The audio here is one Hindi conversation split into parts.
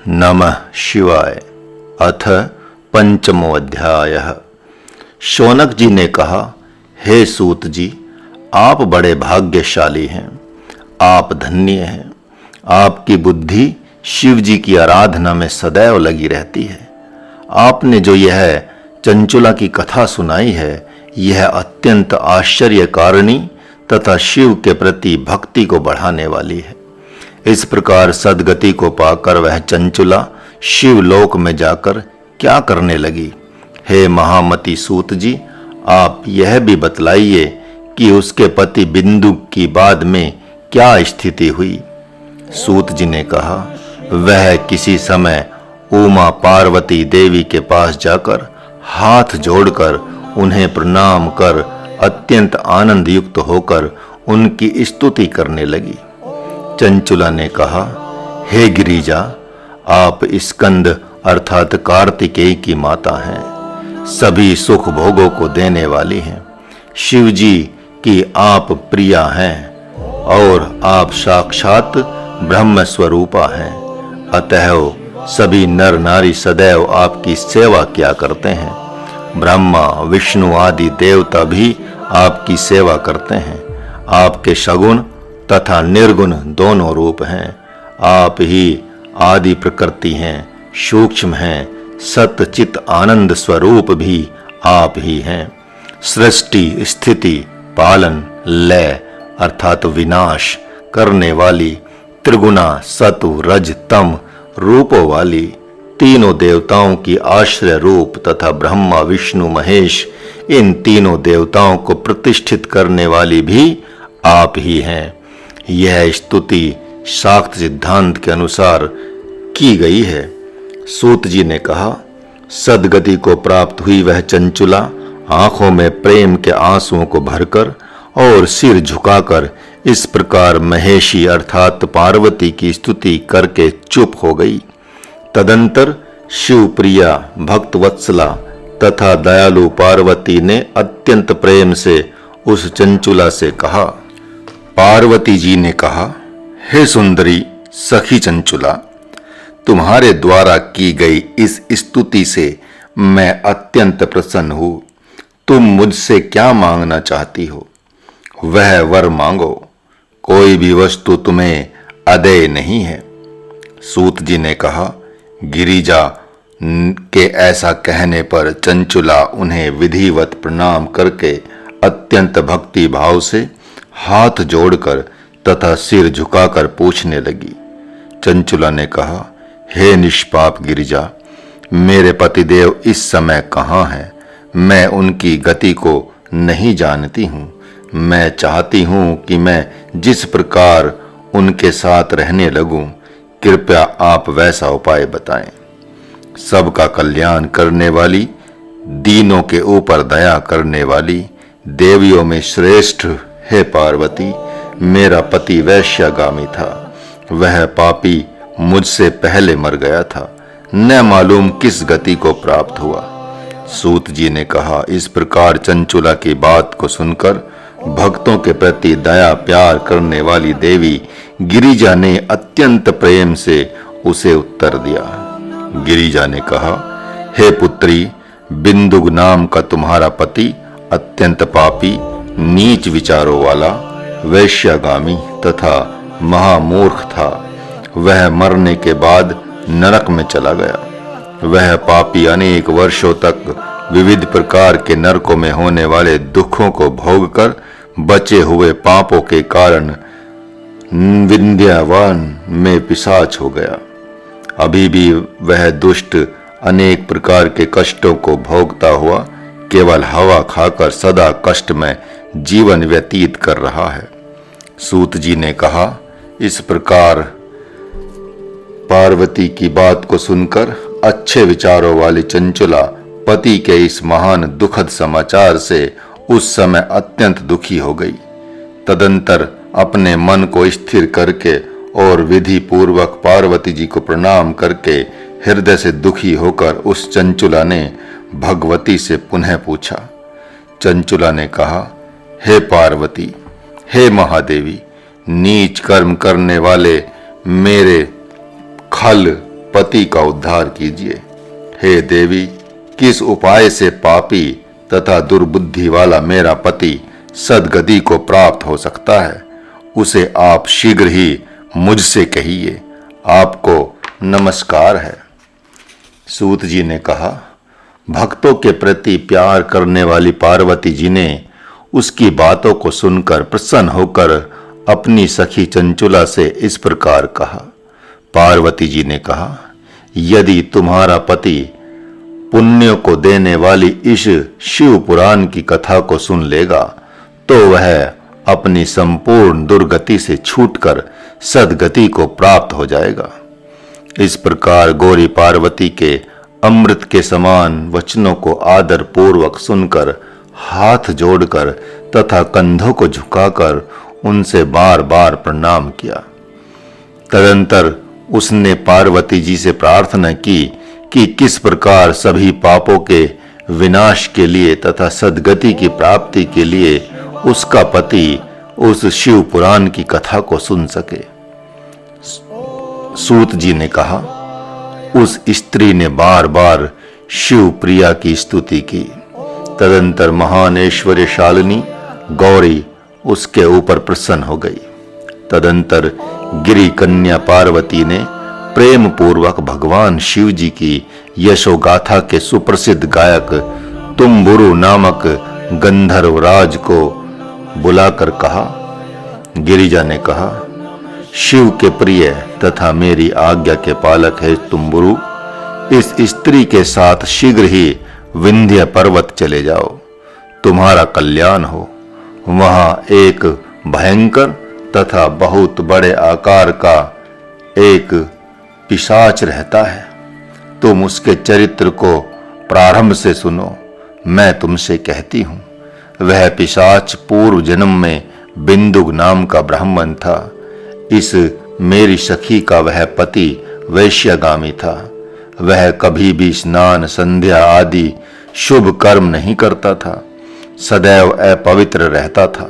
नमः शिवाय। अथ पंचमो अध्यायः। शौनक जी ने कहा, हे सूत जी, आप बड़े भाग्यशाली हैं, आप धन्य हैं। आपकी बुद्धि शिव जी की आराधना में सदैव लगी रहती है। आपने जो यह चंचुला की कथा सुनाई है, यह अत्यंत आश्चर्यकारिणी तथा शिव के प्रति भक्ति को बढ़ाने वाली है। इस प्रकार सदगति को पाकर वह चंचुला शिवलोक में जाकर क्या करने लगी? हे महामती सूत जी, आप यह भी बतलाइए कि उसके पति बिंदु की बाद में क्या स्थिति हुई? सूत जी ने कहा, वह किसी समय उमा पार्वती देवी के पास जाकर हाथ जोड़कर उन्हें प्रणाम कर अत्यंत आनंद युक्त होकर उनकी स्तुति करने लगी। चंचुला ने कहा, हे गिरिजा, आप स्कंद अर्थात कार्तिकेय की माता हैं, सभी सुख भोगों को देने वाली हैं। शिव जी की आप प्रिया हैं और आप साक्षात ब्रह्म स्वरूपा हैं। अतः सभी नर नारी सदैव आपकी सेवा किया करते हैं। ब्रह्मा विष्णु आदि देवता भी आपकी सेवा करते हैं। आपके सगुण तथा निर्गुण दोनों रूप हैं। आप ही आदि प्रकृति हैं, सूक्ष्म हैं, सत्य चित आनंद स्वरूप भी आप ही हैं। सृष्टि स्थिति पालन लय अर्थात विनाश करने वाली त्रिगुणा सतु रज तम रूपों वाली तीनों देवताओं की आश्रय रूप तथा ब्रह्मा विष्णु महेश इन तीनों देवताओं को प्रतिष्ठित करने वाली भी आप ही हैं। यह स्तुति शाक्त सिद्धांत के अनुसार की गई है। सूत जी ने कहा, सदगति को प्राप्त हुई वह चंचुला आंखों में प्रेम के आंसुओं को भरकर और सिर झुकाकर इस प्रकार महेशी अर्थात पार्वती की स्तुति करके चुप हो गई। तदंतर शिवप्रिया भक्तवत्सला तथा दयालु पार्वती ने अत्यंत प्रेम से उस चंचुला से कहा। पार्वती जी ने कहा, हे सुंदरी सखी चंचुला, तुम्हारे द्वारा की गई इस स्तुति से मैं अत्यंत प्रसन्न हूं। तुम मुझसे क्या मांगना चाहती हो, वह वर मांगो। कोई भी वस्तु तुम्हें अदेय नहीं है। सूत जी ने कहा, गिरिजा के ऐसा कहने पर चंचुला उन्हें विधिवत प्रणाम करके अत्यंत भक्ति भाव से हाथ जोड़कर तथा सिर झुकाकर पूछने लगी। चंचुला ने कहा, हे निष्पाप गिरिजा, मेरे पतिदेव इस समय कहाँ हैं? मैं उनकी गति को नहीं जानती हूँ। मैं चाहती हूँ कि मैं जिस प्रकार उनके साथ रहने लगूं, कृपया आप वैसा उपाय बताएं। सबका कल्याण करने वाली, दीनों के ऊपर दया करने वाली, देवियों में श्रेष्ठ हे पार्वती, मेरा पति वैश्यागामी था। वह पापी मुझसे पहले मर गया था, न मालूम किस गति को प्राप्त हुआ। सूत जी ने कहा, इस प्रकार चंचुला की बात को सुनकर भक्तों के प्रति दया प्यार करने वाली देवी गिरिजा ने अत्यंत प्रेम से उसे उत्तर दिया। गिरिजा ने कहा, हे पुत्री, बिंदु नाम का तुम्हारा पति अत्यंत पापी, नीच विचारों वाला, वैश्यागामी तथा महामूर्ख था। वह मरने के बाद नरक में चला गया। वह पापी अनेक वर्षों तक विविध प्रकार के नरकों में होने वाले दुखों को भोगकर बचे हुए पापों के कारण विंध्यावन में पिशाच हो गया। अभी भी वह दुष्ट अनेक प्रकार के कष्टों को भोगता हुआ केवल हवा खाकर सदा कष्ट में जीवन व्यतीत कर रहा है। सूत जी ने कहा, इस प्रकार पार्वती की बात को सुनकर अच्छे विचारों वाली चंचुला पति के इस महान दुखद समाचार से उस समय अत्यंत दुखी हो गई। तदंतर अपने मन को स्थिर करके और विधि पूर्वक पार्वती जी को प्रणाम करके हृदय से दुखी होकर उस चंचुला ने भगवती से पुनः पूछा। चंचुला ने कहा, हे पार्वती, हे महादेवी, नीच कर्म करने वाले मेरे खल पति का उद्धार कीजिए। हे देवी, किस उपाय से पापी तथा दुर्बुद्धि वाला मेरा पति सद्गति को प्राप्त हो सकता है, उसे आप शीघ्र ही मुझसे कहिए। आपको नमस्कार है। सूत जी ने कहा, भक्तों के प्रति प्यार करने वाली पार्वती जी ने उसकी बातों को सुनकर प्रसन्न होकर अपनी सखी चंचुला से इस प्रकार कहा। पार्वती जी ने कहा, यदि तुम्हारा पति पुण्य को देने वाली इस शिव पुराण की कथा को सुन लेगा तो वह अपनी संपूर्ण दुर्गति से छूटकर सद्गति को प्राप्त हो जाएगा। इस प्रकार गौरी पार्वती के अमृत के समान वचनों को आदर पूर्वक सुनकर, हाथ जोड़कर तथा कंधों को झुकाकर उनसे बार बार प्रणाम किया। तदंतर उसने पार्वती जी से प्रार्थना की कि किस प्रकार सभी पापों के विनाश के लिए तथा सद्गति की प्राप्ति के लिए उसका पति उस शिव पुराण की कथा को सुन सके। सूत जी ने कहा, उस स्त्री ने बार बार शिव प्रिया की स्तुति की। तदंतर महान ऐश्वर्यशालिनी गौरी उसके ऊपर प्रसन्न हो गई। तदंतर गिरी कन्या पार्वती ने प्रेम पूर्वक भगवान शिव जी की यशोगाथा के सुप्रसिद्ध गायक तुम्बुरु नामक गंधर्व राज को बुलाकर कहा। गिरिजा ने कहा, शिव के प्रिय तथा मेरी आज्ञा के पालक है तुम्बुरु, इस स्त्री के साथ शीघ्र ही विंध्य पर्वत चले जाओ, तुम्हारा कल्याण हो। वहां एक भयंकर तथा बहुत बड़े आकार का एक पिशाच रहता है। तुम उसके चरित्र को प्रारंभ से सुनो। मैं तुमसे कहती हूं, वह पिशाच पूर्व जन्म में बिंदुक नाम का ब्राह्मण था। इस मेरी सखी का वह पति वैश्यगामी था। वह कभी भी स्नान संध्या आदि शुभ कर्म नहीं करता था, सदैव अपवित्र रहता था।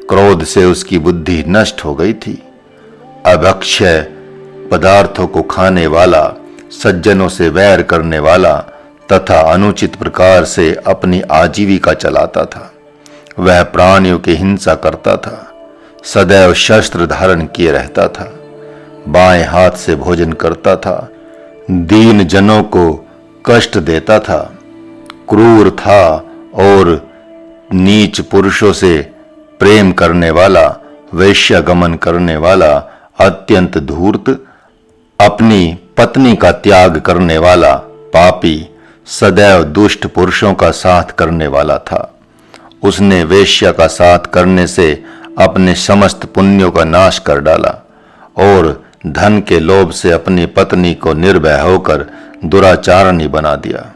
क्रोध से उसकी बुद्धि नष्ट हो गई थी। अभक्ष्य पदार्थों को खाने वाला, सज्जनों से वैर करने वाला तथा अनुचित प्रकार से अपनी आजीविका चलाता था। वह प्राणियों की हिंसा करता था, सदैव शस्त्र धारण किए रहता था, बाएं हाथ से भोजन करता था, दीन जनों को कष्ट देता था, क्रूर था और नीच पुरुषों से प्रेम करने वाला, वैश्यागमन करने वाला, अत्यंत धूर्त, अपनी पत्नी का त्याग करने वाला, पापी, सदैव दुष्ट पुरुषों का साथ करने वाला था। उसने वेश्या का साथ करने से अपने समस्त पुण्यों का नाश कर डाला और धन के लोभ से अपनी पत्नी को निर्भय होकर दुराचारणी बना दिया।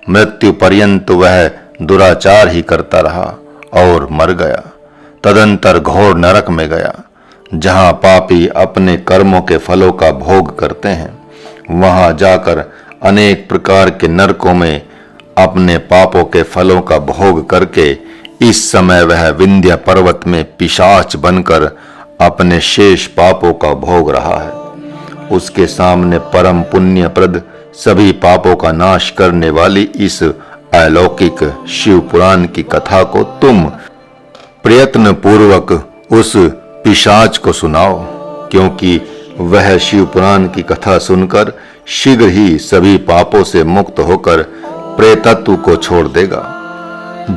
मृत्यु पर्यंत वह दुराचार ही करता रहा और मर गया। तदंतर घोर नरक में गया, जहां पापी अपने कर्मों के फलों का भोग करते हैं। वहां जाकर अनेक प्रकार के नरकों में अपने पापों के फलों का भोग करके इस समय वह विंध्य पर्वत में पिशाच बनकर अपने शेष पापों का भोग रहा है। उसके सामने परम पुण्यप्रद सभी पापों का नाश करने वाली इस अलौकिक शिव पुराण की कथा को तुम प्रयत्न पूर्वक उस पिशाच को सुनाओ, क्योंकि वह शिव पुराण की कथा सुनकर शीघ्र ही सभी पापों से मुक्त होकर प्रेतत्व को छोड़ देगा।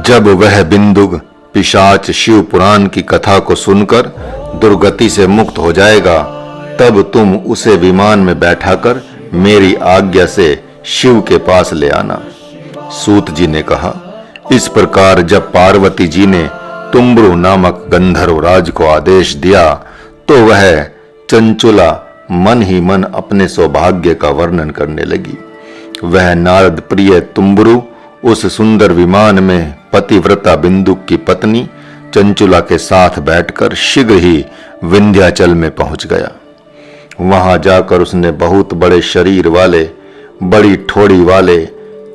जब वह बिंदुक पिशाच शिव पुराण की कथा को सुनकर दुर्गति से मुक्त हो जाएगा, तब तुम उसे विमान में बैठाकर मेरी आज्ञा से शिव के पास ले आना। सूत जी ने कहा, इस प्रकार जब पार्वती जी ने तुम्बुरु नामक गंधर्व राज को आदेश दिया तो वह चंचुला मन ही मन अपने सौभाग्य का वर्णन करने लगी। वह नारद प्रिय तुम्बुरु उस सुंदर विमान में पतिव्रता बिंदुक की पत्नी चंचुला के साथ बैठकर शीघ्र ही विंध्याचल में पहुंच गया। वहां जाकर उसने बहुत बड़े शरीर वाले, बड़ी ठोड़ी वाले,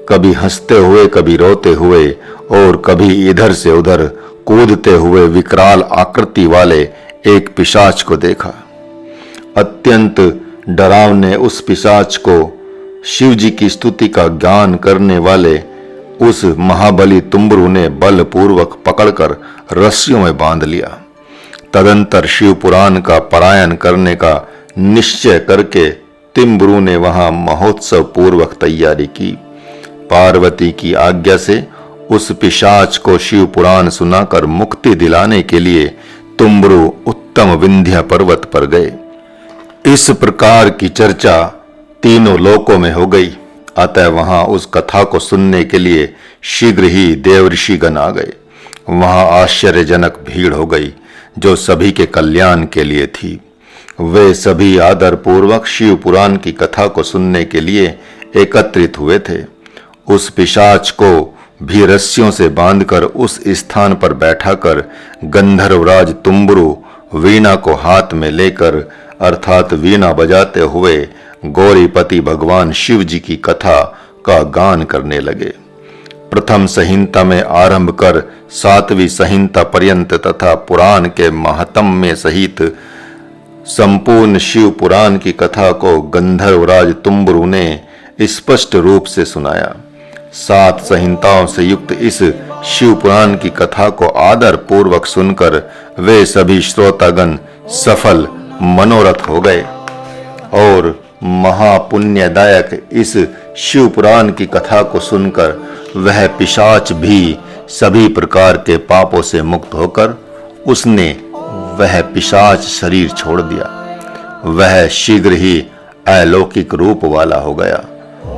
कभी हंसते हुए कभी रोते हुए और कभी इधर से उधर कूदते हुए विकराल आकृति वाले एक पिशाच को देखा। अत्यंत डरावने उस पिशाच को शिव जी की स्तुति का ज्ञान करने वाले उस महाबली तुम्बरु ने बलपूर्वक पकड़कर रस्सियों में बांध लिया। तदंतर शिव पुराण का पारायण करने का निश्चय करके तिम्बरू ने वहां महोत्सव पूर्वक तैयारी की। पार्वती की आज्ञा से उस पिशाच को शिव पुराण सुनाकर मुक्ति दिलाने के लिए तुम्बरू उत्तम विंध्य पर्वत पर गए। इस प्रकार की चर्चा तीनों लोकों में हो गई। अतः वहां उस कथा को सुनने के लिए शीघ्र ही देवऋषिगण आ गए। वहां आश्चर्यजनक भीड़ हो गई जो सभी के कल्याण के लिए थी। वे सभी आदर पूर्वक शिव पुराण की कथा को सुनने के लिए एकत्रित हुए थे। उस पिशाच को भी रस्सियों से बांधकर उस स्थान पर बैठाकर गंधर्वराज तुम्बरू वीणा को हाथ में लेकर अर्थात वीणा बजाते हुए गौरीपति भगवान शिव जी की कथा का गान करने लगे। प्रथम संहिता में आरंभ कर 7वीं संहिता पर्यंत तथा पुराण के महात्म्य सहित संपूर्ण शिव पुराण की कथा को गंधर्वराज तुम्बरू ने स्पष्ट रूप से सुनाया। 7 संहिताओं से युक्त इस शिव पुराण की कथा को आदर पूर्वक सुनकर वे सभी श्रोतागण सफल मनोरथ हो गए और महापुण्यदायक इस शिव पुराण की कथा को सुनकर वह पिशाच भी सभी प्रकार के पापों से मुक्त होकर उसने वह पिशाच शरीर छोड़ दिया। वह शीघ्र ही अलौकिक रूप वाला हो गया।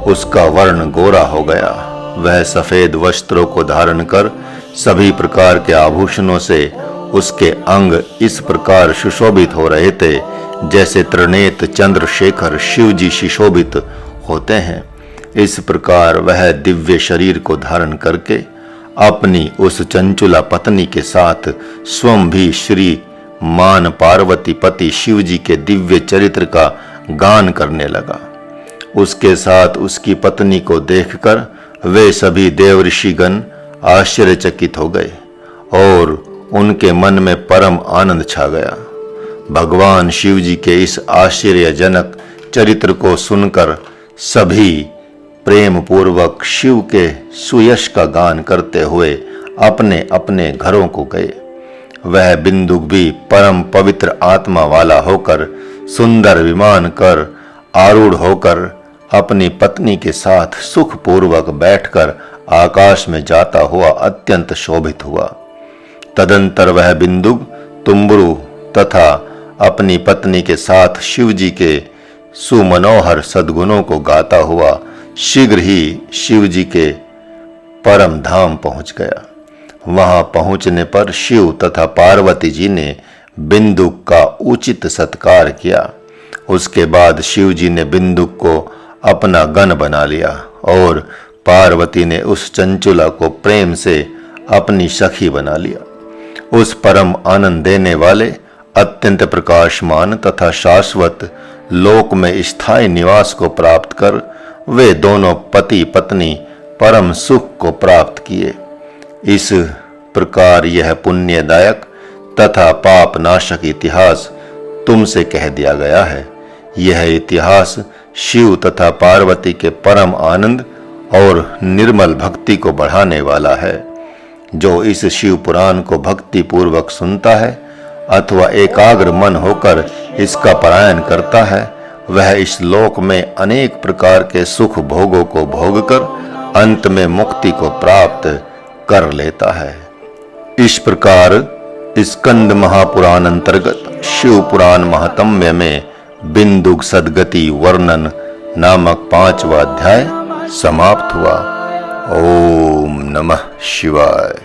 उसका वर्ण गोरा हो गया। वह सफेद वस्त्रों को धारण कर सभी प्रकार के आभूषणों से उसके अंग इस प्रकार सुशोभित हो रहे थे जैसे त्रिनेत्र चंद्रशेखर शिव जी सुशोभित होते हैं। इस प्रकार वह दिव्य शरीर को धारण करके अपनी उस चंचुला पत्नी के साथ स्वयं भी श्री मान पार्वती पति शिव जी के दिव्य चरित्र का गान करने लगा। उसके साथ उसकी पत्नी को देखकर वे सभी देवऋषिगण आश्चर्यचकित हो गए और उनके मन में परम आनंद छा गया। भगवान शिव जी के इस आश्चर्यजनक चरित्र को सुनकर सभी प्रेम पूर्वक शिव के सुयश का गान करते हुए अपने अपने घरों को गए। वह बिंदुक भी परम पवित्र आत्मा वाला होकर सुंदर विमान कर आरूढ़ होकर अपनी पत्नी के साथ सुख पूर्वक बैठकर आकाश में जाता हुआ अत्यंत शोभित हुआ। तदंतर वह बिंदुक तुम्बरू तथा अपनी पत्नी के साथ शिव जी के सुमनोहर सद्गुणों को गाता हुआ शीघ्र ही शिव जी के परम धाम पहुंच गया। वहां पहुंचने पर शिव तथा पार्वती जी ने बिंदुक का उचित सत्कार किया। उसके बाद शिव जी ने बिंदुक को अपना गण बना लिया और पार्वती ने उस चंचुला को प्रेम से अपनी सखी बना लिया। उस परम आनंद देने वाले अत्यंत प्रकाशमान तथा शाश्वत लोक में स्थायी निवास को प्राप्त कर वे दोनों पति पत्नी परम सुख को प्राप्त किए। इस प्रकार यह पुण्यदायक तथा पाप नाशक इतिहास तुमसे कह दिया गया है। यह इतिहास शिव तथा पार्वती के परम आनंद और निर्मल भक्ति को बढ़ाने वाला है। जो इस शिव पुराण को भक्ति पूर्वक सुनता है अथवा एकाग्र मन होकर इसका पारायण करता है वह इस लोक में अनेक प्रकार के सुख भोगों को भोगकर अंत में मुक्ति को प्राप्त कर लेता है। इस प्रकार स्कंद महापुराण अंतर्गत शिव पुराण महात्म्य में बिंदुक सद्गति वर्णन नामक 5वां अध्याय समाप्त हुआ। ओम नमः शिवाय।